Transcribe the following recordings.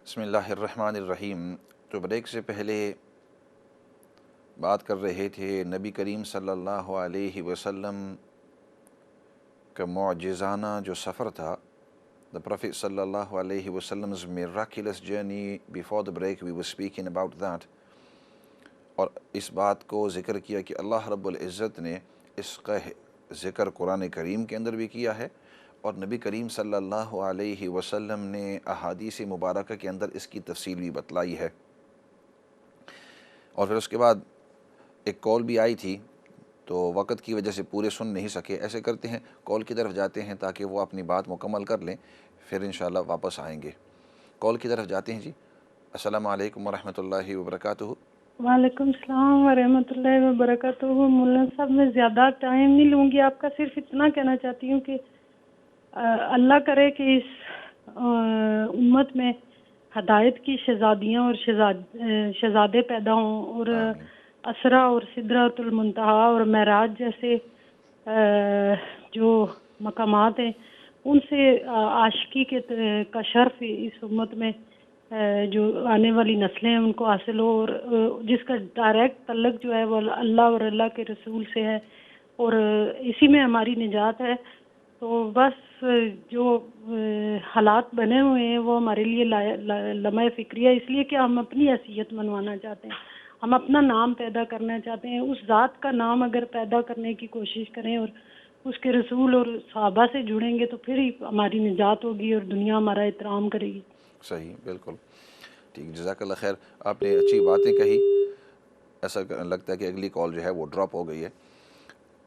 بسم اللہ الرحمن الرحیم۔ تو بریک سے پہلے بات کر رہے تھے نبی کریم صلی اللہ علیہ وسلم کا معجزانہ جو سفر تھا. The Prophet صلی اللہ علیہ وسلم's miraculous journey. Before the break we were speaking about that. اور اس بات کو ذکر کیا کہ اللہ رب العزت نے اس کا ذکر قرآن کریم کے اندر بھی کیا ہے، اور نبی کریم صلی اللہ علیہ وسلم نے احادیث مبارکہ کے اندر اس کی تفصیل بھی بتلائی ہے. اور پھر اس کے بعد ایک کال بھی آئی تھی، تو وقت کی وجہ سے پورے سن نہیں سکے. ایسے کرتے ہیں کال کی طرف جاتے ہیں تاکہ وہ اپنی بات مکمل کر لیں، پھر انشاءاللہ واپس آئیں گے. کال کی طرف جاتے ہیں. جی السلام علیکم ورحمۃ اللہ وبرکاتہ. وعلیکم السلام ورحمۃ اللہ وبرکاتہ. مولانا صاحب میں زیادہ ٹائم نہیں لوں گی آپ کا، صرف اتنا کہنا چاہتی ہوں کہ اللہ کرے کہ اس امت میں ہدایت کی شہزادیاں اور شہزادے پیدا ہوں، اور آمین. اسرا اور سدرۃ المنتہا اور معراج جیسے جو مقامات ہیں ان سے عاشقی کا شرف اس امت میں جو آنے والی نسلیں ہیں ان کو حاصل ہو، اور جس کا ڈائریکٹ تعلق جو ہے وہ اللہ اور اللہ کے رسول سے ہے، اور اسی میں ہماری نجات ہے. تو بس جو حالات بنے ہوئے ہیں وہ ہمارے لیے لمحہ فکریہ، اس لیے کہ ہم اپنی حیثیت منوانا چاہتے ہیں، ہم اپنا نام پیدا کرنا چاہتے ہیں. اس ذات کا نام اگر پیدا کرنے کی کوشش کریں اور اس کے رسول اور صحابہ سے جڑیں گے تو پھر ہی ہماری نجات ہوگی اور دنیا ہمارا احترام کرے گی. صحیح، بالکل ٹھیک. جزاک اللہ خیر، آپ نے اچھی باتیں کہی. ایسا لگتا ہے کہ اگلی کال جو ہے وہ ڈراپ ہو گئی ہے.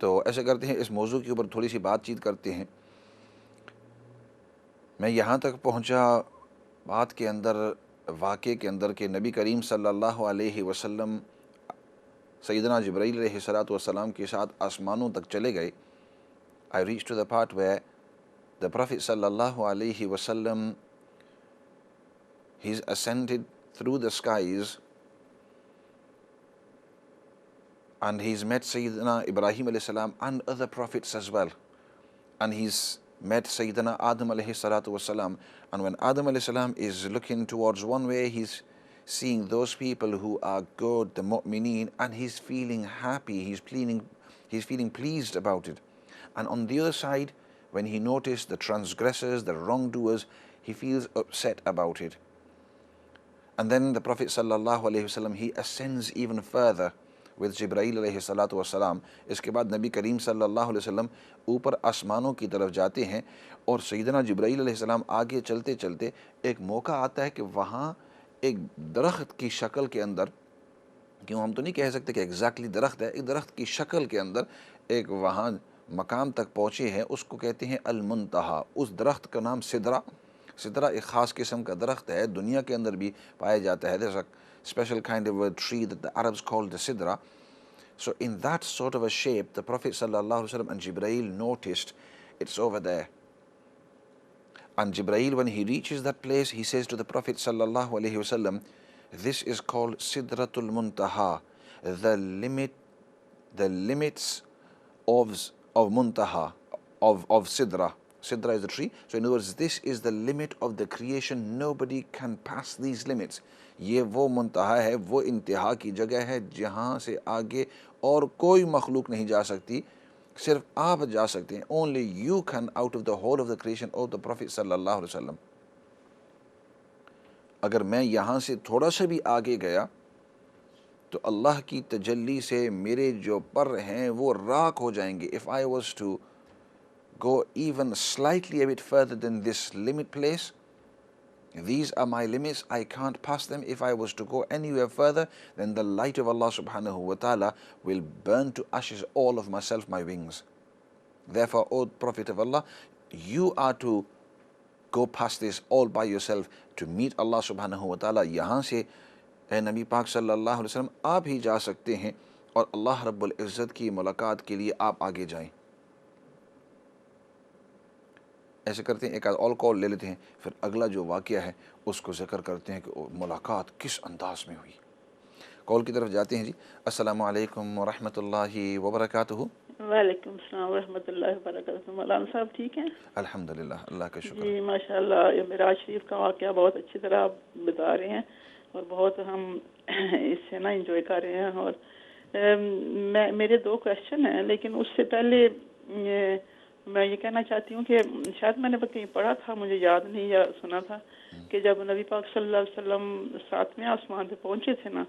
تو ایسا کرتے ہیں اس موضوع کے اوپر تھوڑی سی بات چیت کرتے ہیں. میں یہاں تک پہنچا بات کے اندر، واقعے کے اندر، کہ نبی کریم صلی اللہ علیہ وسلم سیدنا جبرائیل علیہ السلام کے ساتھ آسمانوں تک چلے گئے. I reached to the part where the Prophet صلی اللہ علیہ وسلم he's ascended through the skies and he's met Sayyidina Ibrahim alayhi salam and other prophets as well, and he's met Sayyidina Adam alayhi salatu wasalam. And when Adam alayhi salam is looking towards one way, he's seeing those people who are good, the mu'mineen, and he's feeling happy, he's feeling pleased about it. And on the other side, when he noticed the transgressors, the wrongdoers, he feels upset about it. And then the Prophet sallallahu alayhi wasallam, he ascends even further with Jibreel alayhi salatu wasalam. اس کے بعد نبی کریم صلی اللہ علیہ وسلم اوپر آسمانوں کی طرف جاتے ہیں، اور سیدنا جبرائیل علیہ السلام آگے چلتے چلتے ایک موقع آتا ہے کہ وہاں ایک درخت کی شکل کے اندر، کیوں ہم تو نہیں کہہ سکتے کہ ایگزیکٹلی درخت ہے، ایک درخت کی شکل کے اندر ایک وہاں مقام تک پہنچے ہیں، اس کو کہتے ہیں المنتہا. اس درخت کا نام سدرہ. سدرہ ایک خاص قسم کا درخت ہے، دنیا کے اندر بھی پایا جاتا ہے. There's a special kind of a tree that the Arabs call the sidra. So in that sort of a shape, the Prophet sallallahu alaihi wasallam and Jibreel noticed it's over there. And Jibreel, when he reaches that place, he says to the Prophet sallallahu alaihi wasallam, this is called Sidratul Muntaha, the limits of Muntaha, of Sidra. Sidra is the tree. So in other words, this is the limit of the creation. Nobody can pass these limits. یہ وہ منتہا ہے، وہ انتہا کی جگہ ہے جہاں سے آگے اور کوئی مخلوق نہیں جا سکتی، صرف آپ جا سکتے ہیں. Only you can out of the whole of the creation of the Prophet صلی اللہ علیہ وسلم. اگر میں یہاں سے تھوڑا سا بھی آگے گیا تو اللہ کی تجلی سے میرے جو پر ہیں وہ راکھ ہو جائیں گے. If I was to go even slightly a bit further than this limit place, these are my limits, I can't pass them. If I was to go anywhere further, then the light of Allah subhanahu wa ta'ala will burn to ashes all of myself, my wings. Therefore, O Prophet of Allah, you are to go past this all by yourself to meet Allah subhanahu wa ta'ala. یہاں سے اے نبی پاک صلی اللہ علیہ وسلم آپ ہی جا سکتے ہیں، اور اللہ رب العزت کی ملاقات کے لیے آپ آگے جائیں. ایسے کرتے ہیں ایک آل کال لے لیتے ہیں، پھر اگلا جو واقعہ ہے اس کو ذکر کرتے ہیں کہ ملاقات کس انداز میں ہوئی. کال کی طرف جاتے ہیں جی. السلام علیکم ورحمۃ اللہ وبرکاتہ. وعلیکم السلام ورحمۃ اللہ وبرکاتہ. مولانا صاحب ٹھیک ہیں؟ الحمد للہ, اللہ کا شکر. جی ماشاء اللہ, یہ معراج شریف کا واقعہ بہت اچھی طرح آپ بتا رہے ہیں اور بہت ہم اس سے نا انجوائے کر رہے ہیں. اور میرے 2 کویشچن ہیں, لیکن اس سے پہلے میں یہ کہنا چاہتی ہوں کہ شاید میں نے کہیں پڑھا تھا, مجھے یاد نہیں یا سنا تھا کہ جب نبی پاک صلی اللہ علیہ وسلم 7ویں آسمان پہ پہنچے تھے نا,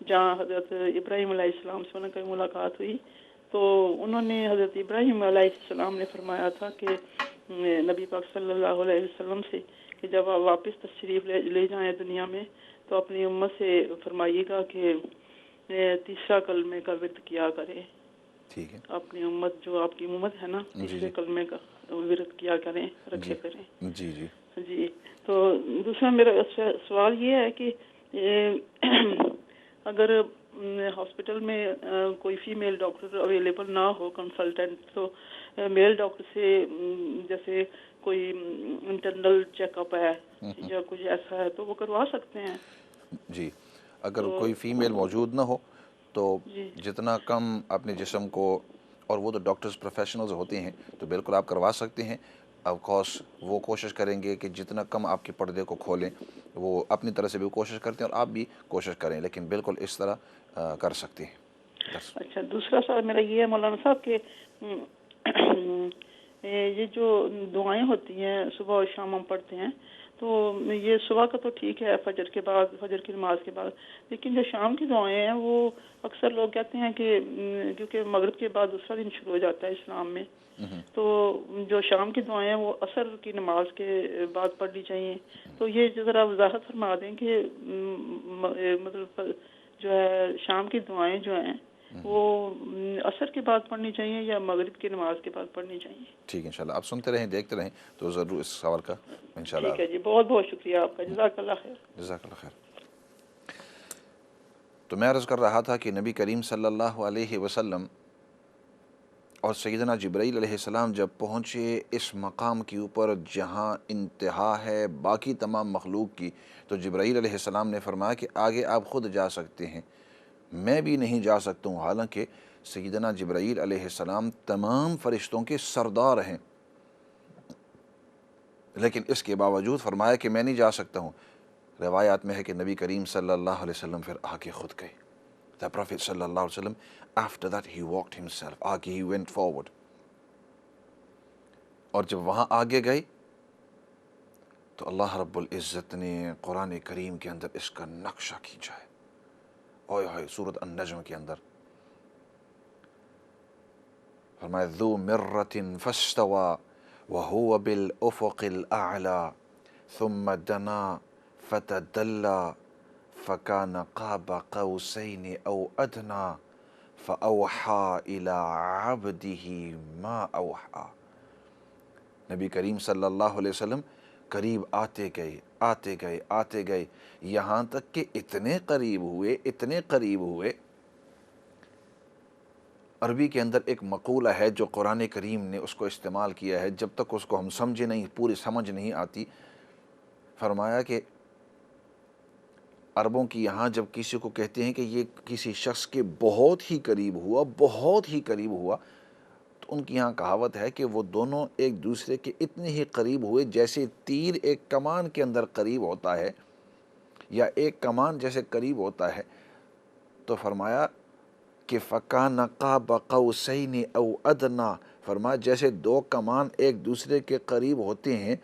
جہاں حضرت ابراہیم علیہ السلام سے ان کی ملاقات ہوئی, تو انہوں نے حضرت ابراہیم علیہ السلام نے فرمایا تھا کہ نبی پاک صلی اللہ علیہ وسلم سے کہ جب آپ واپس تشریف لے جائیں دنیا میں تو اپنی امت سے فرمائیے گا کہ 3 کلمے کا ورد کیا کرے. ٹھیک ہے. اپنی امت, جو آپ کی امت ہے نا, 3 کلمے کا ورد کیا کریں, رکھے کریں. جی جی جی. تو دوسرا میرا سوال یہ ہے کہ اگر ہاسپٹل میں کوئی فیمیل ڈاکٹر اویلیبل نہ ہو کنسلٹنٹ, تو میل ڈاکٹر سے جیسے کوئی انٹرنل چیک اپ ہے یا کچھ ایسا ہے تو وہ کروا سکتے ہیں. جی, اگر کوئی فیمیل موجود نہ ہو تو جی جتنا کم اپنے جسم کو, اور وہ تو ڈاکٹرز پروفیشنلز ہوتے ہیں تو بالکل آپ کروا سکتے ہیں. آف کورس وہ کوشش کریں گے کہ جتنا کم آپ کے پردے کو کھولیں, وہ اپنی طرح سے بھی کوشش کرتے ہیں اور آپ بھی کوشش کریں, لیکن بالکل اس طرح کر سکتے ہیں. اچھا. دوسرا سوال میرا یہ ہے مولانا صاحب کہ یہ جو دعائیں ہوتی ہیں صبح اور شام ہم پڑھتے ہیں, تو یہ صبح کا تو ٹھیک ہے, فجر کے بعد, فجر کی نماز کے بعد, لیکن جو شام کی دعائیں ہیں وہ اکثر لوگ کہتے ہیں کہ کیونکہ مغرب کے بعد دوسرا دن شروع ہو جاتا ہے اسلام میں, تو جو شام کی دعائیں ہیں وہ عصر کی نماز کے بعد پڑھنی چاہیے. تو یہ ذرا وضاحت فرما دیں کہ مطلب جو ہے شام کی دعائیں جو ہیں وہ عصر کے بعد پڑھنی چاہیے یا مغرب کی نماز کے بعد پڑھنی چاہیے. ٹھیک ہے, انشاءاللہ آپ سنتے رہیں, دیکھتے رہیں, تو ضرور اس سوال کا انشاءاللہ. ٹھیک ہے جی, بہت بہت شکریہ آپ کا, جزاک اللہ خیر. جزاک اللہ خیر. تو میں عرض کر رہا تھا کہ نبی کریم صلی اللہ علیہ وسلم اور سیدنا جبرائیل علیہ السلام جب پہنچے اس مقام کے اوپر جہاں انتہا ہے باقی تمام مخلوق کی, تو جبرائیل علیہ السلام نے فرمایا کہ آگے آپ خود جا سکتے ہیں, میں بھی نہیں جا سکتا ہوں. حالانکہ سیدنا جبرائیل علیہ السلام تمام فرشتوں کے سردار ہیں, لیکن اس کے باوجود فرمایا کہ میں نہیں جا سکتا ہوں. روایات میں ہے کہ نبی کریم صلی اللہ علیہ وسلم پھر آگے خود گئے. The Prophet صلی اللہ علیہ وسلم, after that he walked himself, آگے he went forward. اور جب وہاں آگے گئے تو اللہ رب العزت نے قرآن کریم کے اندر اس کا نقشہ کھینچا ہے. اوئے ہوئے, سورۃ النجم کے اندر فرمایا ذو مرۃ فاستوى وهو بالافق الاعلى ثم دنا فتدلى فكان قاب قوسين او ادنى فاوحى الى عبده ما اوحى. نبی کریم صلی اللہ علیہ وسلم قریب آتے گئے آتے گئے آتے گئے, یہاں تک کہ اتنے قریب ہوئے. عربی کے اندر ایک مقولہ ہے جو قرآن کریم نے اس کو استعمال کیا ہے, جب تک اس کو ہم سمجھے نہیں, پوری سمجھ نہیں آتی. فرمایا کہ عربوں کی یہاں جب کسی کو کہتے ہیں کہ یہ کسی شخص کے بہت ہی قریب ہوا, تو ان کی یہاں کہاوت ہے کہ وہ دونوں ایک دوسرے کے اتنے ہی قریب ہوئے جیسے تیر ایک کمان کے اندر قریب ہوتا ہے یا ایک کمان جیسے قریب ہوتا ہے. تو فرمایا کہ فَكَانَ قَابَ قَوْسَيْنِ أَوْ أَدْنَى, فرمایا جیسے 2 کمان ایک دوسرے کے قریب ہوتے ہیں,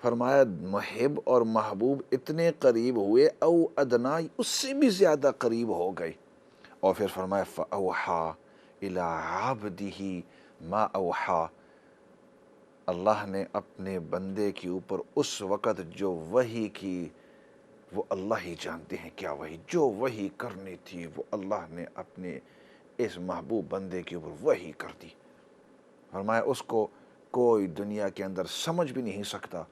فرمایا محب اور محبوب اتنے قریب ہوئے, او ادنا, اس سے بھی زیادہ قریب ہو گئے. اور پھر فرمایا فَأَوْحَى إِلَىٰ عَبْدِهِ مَا أَوْحَى, اللہ نے اپنے بندے کے اوپر اس وقت جو وحی کی, وہ اللہ ہی جانتے ہیں کیا وحی, جو وحی کرنی تھی وہ اللہ نے اپنے اس محبوب بندے کے اوپر وحی کر دی. فرمایا اس کو کوئی دنیا کے اندر سمجھ بھی نہیں سکتا.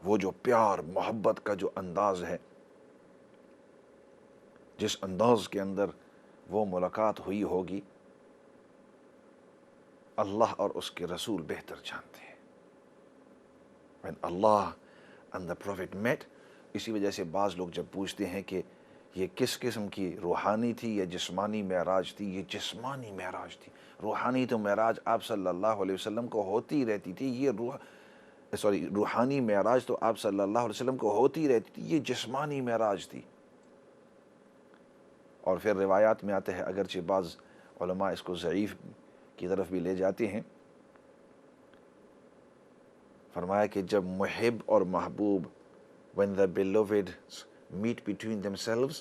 وہ جو پیار محبت کا جو انداز ہے, جس انداز کے اندر وہ ملاقات ہوئی ہوگی, اللہ اور اس کے رسول بہتر جانتے ہیں. When Allah and the Prophet met, اسی وجہ سے بعض لوگ جب پوچھتے ہیں کہ یہ کس قسم کی روحانی تھی یا جسمانی معراج تھی؟ یہ جسمانی معراج تھی۔ روحانی تو معراج آپ صلی اللہ علیہ وسلم کو ہوتی رہتی تھی، یہ روحانی معراج تو آپ صلی اللہ علیہ وسلم کو ہوتی رہتی تھی، یہ جسمانی معراج تھی۔ اور پھر روایات میں آتے ہیں، اگرچہ بعض علماء اس کو ضعیف کی طرف بھی لے جاتے ہیں، فرمایا کہ جب محب اور محبوب when the beloved meet between themselves،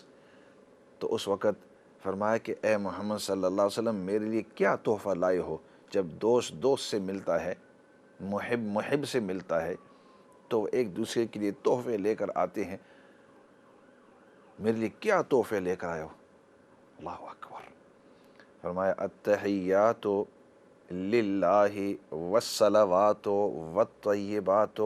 تو اس وقت فرمایا کہ اے محمد صلی اللہ علیہ وسلم میرے لیے کیا تحفہ لائے ہو۔ جب دوست دوست سے ملتا ہے، محب محب سے ملتا ہے، تو ایک دوسرے کے لیے تحفے لے کر آتے ہیں۔ میرے لیے کیا تحفے لے کر آئے ہو؟ اللہ اکبر۔ فرمایا التحیات للہ والصلوات والطیبات،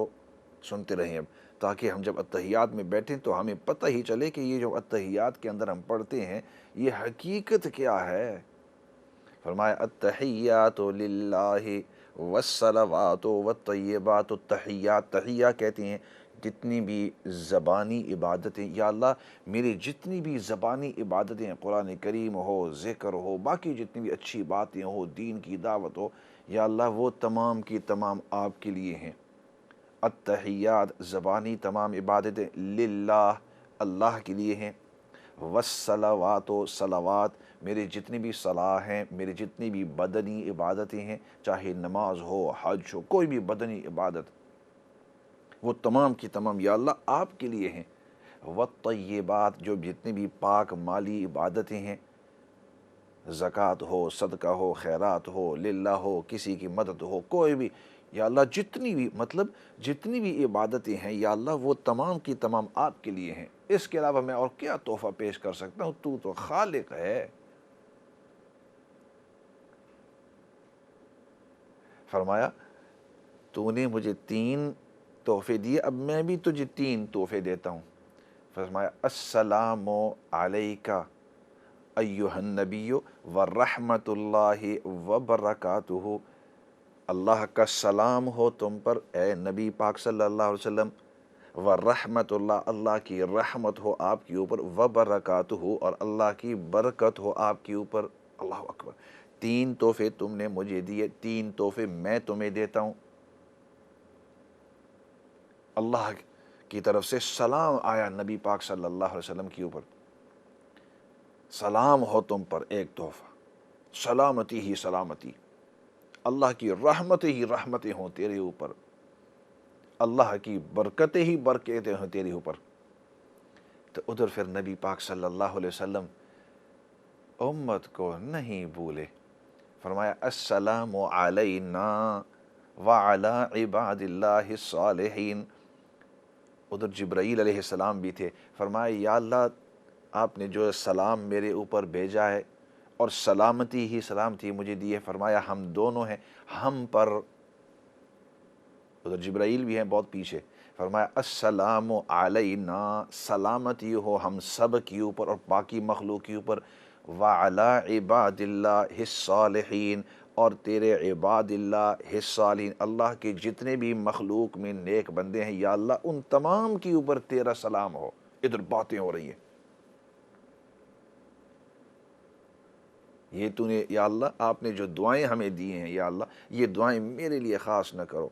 سنتے رہیں اب، تاکہ ہم جب اتحیات میں بیٹھیں تو ہمیں پتہ ہی چلے کہ یہ جو اتحیات کے اندر ہم پڑھتے ہیں یہ حقیقت کیا ہے۔ فرمایا التحیات للہ والصلوات والطیبات، التحیات، تحیہ کہتے ہیں جتنی بھی زبانی عبادتیں، یا اللہ میری جتنی بھی زبانی عبادتیں ہیں، قرآن کریم ہو، ذکر ہو، باقی جتنی بھی اچھی باتیں ہو، دین کی دعوت ہو، یا اللہ وہ تمام کی تمام آپ کے لیے ہیں۔ التحیات زبانی تمام عبادتیں للہ اللہ کے لیے ہیں، والصلوات و صلوات میرے جتنی بھی صلاح ہیں، میرے جتنی بھی بدنی عبادتیں ہیں، چاہے نماز ہو، حج ہو، کوئی بھی بدنی عبادت، وہ تمام کی تمام یا اللہ آپ کے لیے ہیں۔ والطیبات جو جتنی بھی پاک مالی عبادتیں ہیں، زکوٰۃ ہو، صدقہ ہو، خیرات ہو، للہ ہو، کسی کی مدد ہو، کوئی بھی، یا اللہ جتنی بھی جتنی بھی عبادتیں ہیں یا اللہ وہ تمام کی تمام آپ کے لیے ہیں۔ اس کے علاوہ میں اور کیا تحفہ پیش کر سکتا ہوں؟ تو خالق ہے۔ فرمایا تو نے مجھے 3 تحفے دیے، اب میں بھی تجھے 3 تحفے دیتا ہوں۔ فرمایا السلام علیکہ ایھا النبی ورحمۃ اللہ وبرکاتہ، اللہ کا سلام ہو تم پر اے نبی پاک صلی اللہ علیہ وسلم، ورحمۃ اللہ، اللہ کی رحمت ہو آپ کے اوپر، وبرکاتہ، اور اللہ کی برکت ہو آپ کے اوپر۔ اللہ اکبر۔ 3 تحفے تم نے مجھے دیے، 3 تحفے میں تمہیں دیتا ہوں۔ اللہ کی طرف سے سلام آیا نبی پاک صلی اللہ علیہ وسلم کے اوپر، سلام ہو تم پر، ایک تحفہ، سلامتی ہی سلامتی، اللہ کی رحمتیں ہی رحمتیں ہوں تیرے اوپر، اللہ کی برکتیں ہی برکتیں ہوں تیرے اوپر۔ تو ادھر پھر نبی پاک صلی اللہ علیہ وسلم امت کو نہیں بھولے، فرمایا السلام علینا وعلی عباد اللہ الصالحین۔ ادھر جبرائیل علیہ السلام بھی تھے، فرمایا یا اللہ آپ نے جو سلام میرے اوپر بھیجا ہے اور سلامتی ہی سلامتی مجھے دی ہے، فرمایا ہم دونوں ہیں، ہم پر، ادھر جبرائیل بھی ہیں بہت پیچھے، فرمایا السلام علینا، سلامتی ہو ہم سب کے اوپر اور باقی مخلوق کے اوپر، وعلی عباد اللہ الصالحین، اور تیرے عباد اللہ الصالحین، اللہ کے جتنے بھی مخلوق میں نیک بندے ہیں یا اللہ ان تمام کے اوپر تیرا سلام ہو۔ ادھر باتیں ہو رہی ہیں، یہ تو نے یا اللہ آپ نے جو دعائیں ہمیں دی ہیں یا اللہ یہ دعائیں میرے لیے خاص نہ کرو،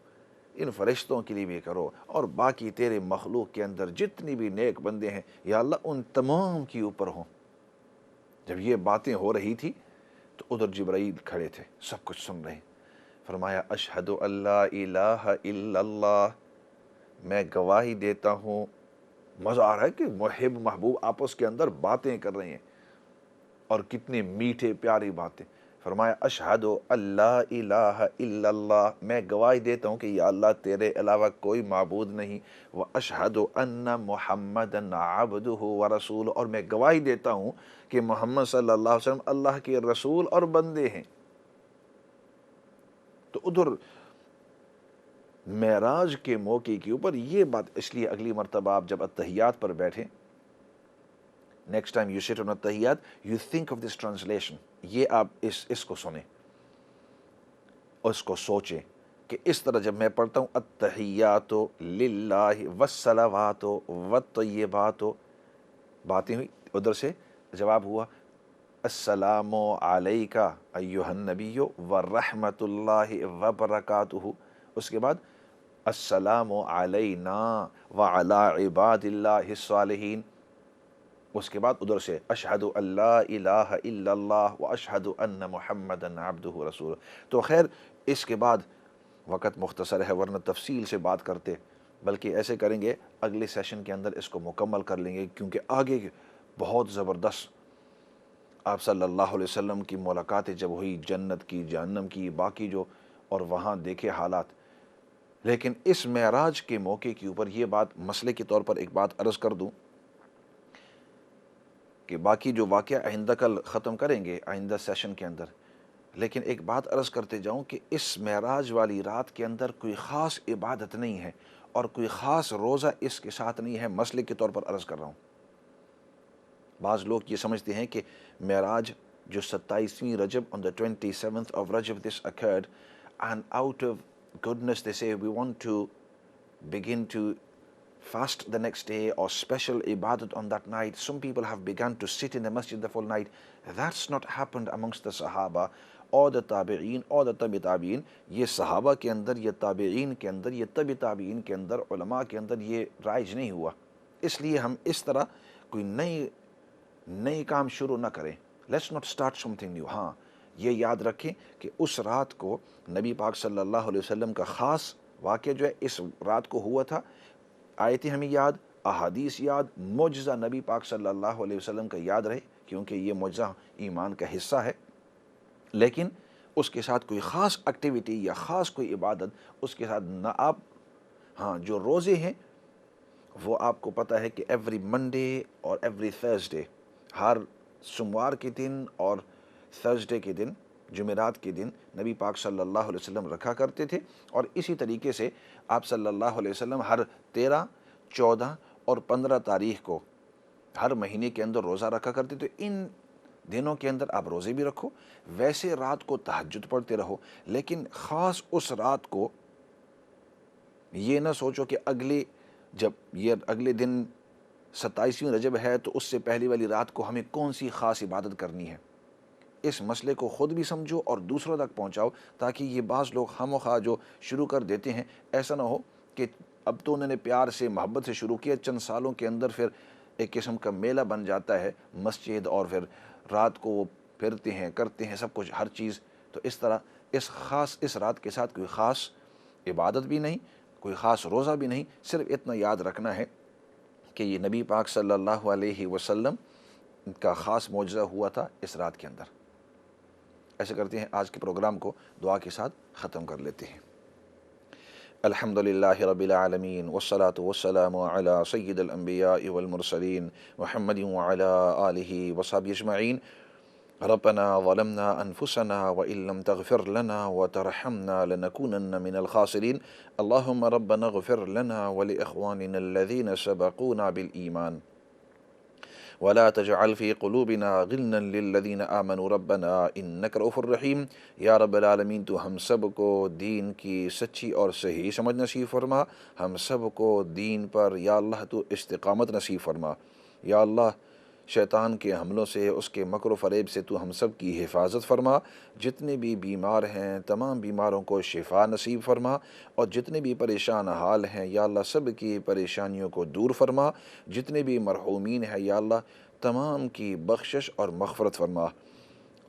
ان فرشتوں کے لیے بھی کرو، اور باقی تیرے مخلوق کے اندر جتنی بھی نیک بندے ہیں یا اللہ ان تمام کے اوپر ہوں۔ جب یہ باتیں ہو رہی تھی تو ادھر جبرائیل کھڑے تھے، سب کچھ سن رہے ہیں۔ فرمایا اشہد ان لا الہ الا اللہ، میں گواہی دیتا ہوں، مزہ آ رہا ہے کہ محب محبوب آپس کے اندر باتیں کر رہے ہیں، اور کتنے میٹھے پیاری باتیں۔ فرمایا اشہد ان لا الہ الا اللہ، میں گواہی دیتا ہوں کہ یا اللہ تیرے علاوہ کوئی معبود نہیں، واشہد ان محمدًا عبدہ ورسولہ، اور میں گواہی دیتا ہوں کہ محمد صلی اللہ علیہ وسلم اللہ کے رسول اور بندے ہیں۔ تو ادھر معراج کے موقع کے اوپر یہ بات، اس لیے اگلی مرتبہ آپ جب اتحیات پر بیٹھیں، next time you sit on اتحیات، you think of this translation, یہ آپ اس کو سنیں اور اس کو سوچیں کہ اس طرح جب میں پڑھتا ہوں التحیات للہ والصلوات والطیبات، باتیں ہوئی، ادھر سے جواب ہوا السلام علیکہ ایھا النبی ورحمۃ اللہ وبرکاتہ، اس کے بعد السلام علینا وعلی عباد اللہ الصالحین، اس کے بعد ادھر سے اشہد ان لا الہ الا اللہ واشہد ان محمدا عبدہ رسولہ۔ تو خیر اس کے بعد وقت مختصر ہے ورنہ تفصیل سے بات کرتے، بلکہ ایسے کریں گے اگلے سیشن کے اندر اس کو مکمل کر لیں گے، کیونکہ آگے بہت زبردست آپ صلی اللہ علیہ وسلم کی ملاقاتیں جب ہوئی، جنت کی، جہنم کی، باقی جو، اور وہاں دیکھے حالات۔ لیکن اس معراج کے موقع کے اوپر یہ بات مسئلے کے طور پر ایک بات عرض کر دوں کہ باقی جو واقعہ آئندہ کل ختم کریں گے آئندہ سیشن کے اندر، لیکن ایک بات عرض کرتے جاؤں کہ اس معراج والی رات کے اندر کوئی خاص عبادت نہیں ہے اور کوئی خاص روزہ اس کے ساتھ نہیں ہے، مسئلے کے طور پر عرض کر رہا ہوں۔ بعض لوگ یہ سمجھتے ہیں کہ معراج جو 27ویں رجب on the 27th of Rajab this occurred, and out of goodness they say we want to begin to fast the next day or special ibadat on that night. Some people have begun to sit in the masjid the full night. That's not happened amongst the Sahaba or the Tabi'een or the Tabi Tabi'een. یہ صحابہ کے اندر، یہ تابعین کے اندر، یہ تبی تابعین کے اندر، علماء کے اندر یہ رائج نہیں ہوا، اس لیے ہم اس طرح کوئی نئی کام شروع نہ کریں۔ Let's not start some thing new. ہاں یہ یاد رکھیں کہ اس رات کو نبی پاک صلی اللہ علیہ وسلم کا خاص واقعہ جو ہے اس رات کو ہوا تھا، آیتیں ہمیں یاد، احادیث یاد، معجزہ نبی پاک صلی اللہ علیہ وسلم کا یاد رہے، کیونکہ یہ معجزہ ایمان کا حصہ ہے، لیکن اس کے ساتھ کوئی خاص ایکٹیویٹی یا خاص کوئی عبادت اس کے ساتھ نہ آپ۔ ہاں جو روزے ہیں وہ آپ کو پتہ ہے کہ ایوری منڈے اور ایوری تھرسڈے، ہر سوموار کے دن اور تھرسڈے کے دن، جمعرات کے دن نبی پاک صلی اللہ علیہ وسلم رکھا کرتے تھے، اور اسی طریقے سے آپ صلی اللہ علیہ وسلم ہر 13، 14 اور 15 تاریخ کو ہر مہینے کے اندر روزہ رکھا کرتے تھے۔ ان دنوں کے اندر آپ روزے بھی رکھو، ویسے رات کو تہجد پڑھتے رہو، لیکن خاص اس رات کو یہ نہ سوچو کہ جب یہ اگلے دن 27ویں رجب ہے تو اس سے پہلی والی رات کو ہمیں کون سی خاص عبادت کرنی ہے۔ اس مسئلے کو خود بھی سمجھو اور دوسروں تک پہنچاؤ، تاکہ یہ بعض لوگ خواہ مخواہ جو شروع کر دیتے ہیں، ایسا نہ ہو کہ اب تو انہوں نے پیار سے، محبت سے شروع کیا، چند سالوں کے اندر پھر ایک قسم کا میلہ بن جاتا ہے مسجد، اور پھر رات کو وہ پھرتے ہیں، کرتے ہیں سب کچھ، ہر چیز۔ تو اس طرح اس رات کے ساتھ کوئی خاص عبادت بھی نہیں، کوئی خاص روزہ بھی نہیں، صرف اتنا یاد رکھنا ہے کہ یہ نبی پاک صلی اللہ علیہ وسلم کا خاص معجزہ ہوا تھا اس رات کے اندر۔ ایسے کرتے ہیں آج کے پروگرام کو دعا کے ساتھ ختم کر لیتے ہیں۔ الحمدللہ رب العالمین والصلاة والسلام علی سید الانبیاء والمرسلین محمد وعلی آلہ وصحبہ اجمعین۔ ربنا ظلمنا انفسنا وان لم تغفر لنا وترحمنا لنكونن من الخاسرين اللهم ربنا اغفر لنا ولاخواننا الذين سبقونا بالایمان ولا تجعل في قلوبنا غلا للذين آمنوا ربنا انك رؤوف رحیم۔ یا رب العالمین تو ہم سب کو دین کی سچی اور صحیح سمجھ نصیب فرما، ہم سب کو دین پر یا اللہ تو استقامت نصیب فرما۔ یا اللہ شیطان کے حملوں سے، اس کے مکر و فریب سے تو ہم سب کی حفاظت فرما، جتنے بھی بیمار ہیں تمام بیماروں کو شفا نصیب فرما، اور جتنے بھی پریشان حال ہیں یا اللہ سب کی پریشانیوں کو دور فرما، جتنے بھی مرحومین ہیں یا اللہ تمام کی بخشش اور مغفرت فرما،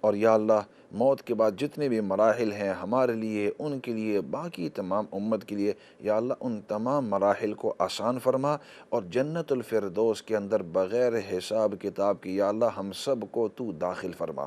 اور یا اللہ موت کے بعد جتنے بھی مراحل ہیں ہمارے لیے، ان کے لیے، باقی تمام امت کے لیے یا اللہ ان تمام مراحل کو آسان فرما، اور جنت الفردوس کے اندر بغیر حساب کتاب کی یا اللہ ہم سب کو تو داخل فرما۔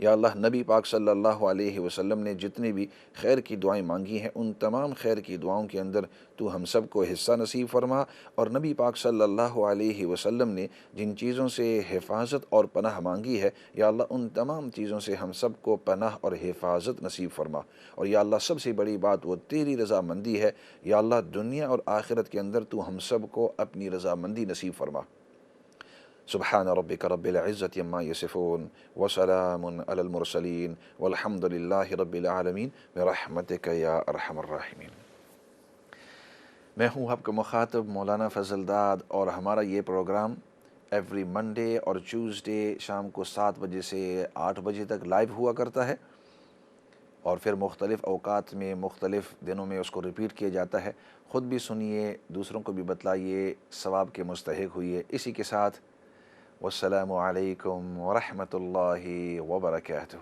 یا اللہ نبی پاک صلی اللہ علیہ وسلم نے جتنی بھی خیر کی دعائیں مانگی ہیں ان تمام خیر کی دعاؤں کے اندر تو ہم سب کو حصہ نصیب فرما، اور نبی پاک صلی اللہ علیہ وسلم نے جن چیزوں سے حفاظت اور پناہ مانگی ہے یا اللہ ان تمام چیزوں سے ہم سب کو پناہ اور حفاظت نصیب فرما، اور یا اللہ سب سے بڑی بات وہ تیری رضامندی ہے یا اللہ دنیا اور آخرت کے اندر تو ہم سب کو اپنی رضامندی نصیب فرما۔ سبحان ربک رب العزت عما یصفون وسلام علی المرسلین والحمد للہ رب العالمین برحمتک یا ارحم الراحمین۔ میں ہوں آپ کا مخاطب مولانا فضل داد، اور ہمارا یہ پروگرام ایوری منڈے اور ٹیوزڈے شام کو 7 بجے سے 8 بجے تک لائیو ہوا کرتا ہے، اور پھر مختلف اوقات میں مختلف دنوں میں اس کو ریپیٹ کیا جاتا ہے۔ خود بھی سنیے، دوسروں کو بھی بتلائیے، ثواب کے مستحق ہوئیے۔ اسی کے ساتھ والسلام علیکم ورحمۃ اللہ وبرکاتہ۔